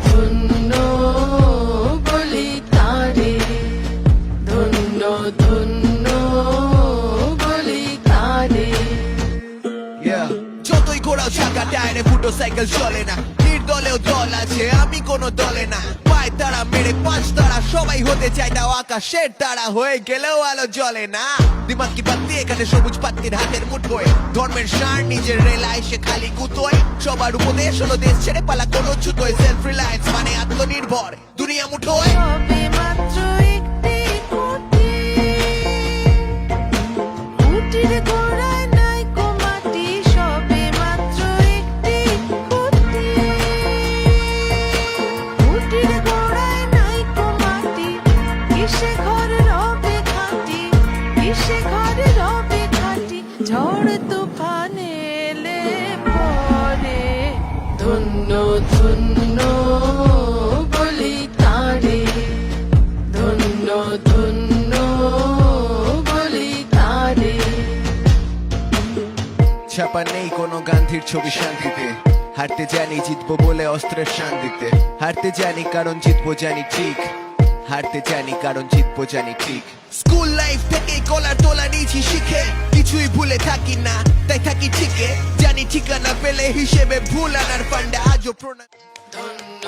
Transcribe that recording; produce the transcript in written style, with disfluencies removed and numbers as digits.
ধন্য বলি তারে, ধন্য ধন্য বলি তারে। যতই ঘোরাও চাকা টায়ারে ফুটো সাইকেল চলে না, নির্দলেও দল আছে আমি কোন দলে না। পায় তারা মেরে পাঁচ তারা সবাই হতে চায় তাও আকাশের তারা, হয়ে গেলেও আলো জ্বলে না। দিমাগ কি পাত্তি এখানে সবুজ পাত্তির হাতের মুঠোয়, ধর্মের সার নিজের রেলায় সে খালি গুতোয়। সবার উপদেশ হলো দেশ ছেড়ে পালা কোনো ছুতোয়, সেলফ রিলায়েন্স মানে আত্মনির্ভর দুনিয়া মুঠোয়। সবে মাত্র একটি খুঁটি, খুঁটির গোড়ায় নাই কো মাটি। সবে মাত্র একটি খুঁটি, খুঁটির গোড়ায় নাই কো মাটি। কিসে ঘর রবে খাঁটি, কিসে ঘর রবে খাঁটি। ঝড় তুফান এলে পরে ধন্য ধন্য বলি তারে, ধন্য ধন্য বলি তারে। ছাপা নেই কোনো গান্ধীর ছবি শান্তিতে, হারতে জানি জিতবো বলে অস্ত্রের শান্তিতে। হারতে জানি কারণ জিতবো জানি ঠিক, হারতে জানি কারণ জিতবো জানি ঠিক। স্কুল লাইফ থেকে কলার তোলা নিয়েছি শিখে, কিছুই ভুলে থাকি না তাই থাকি ঠিকে। জানি ঠিকানা পেলে হিসেবে ভুল আনার ফান্ডা আজও প্রণাম। ধন্য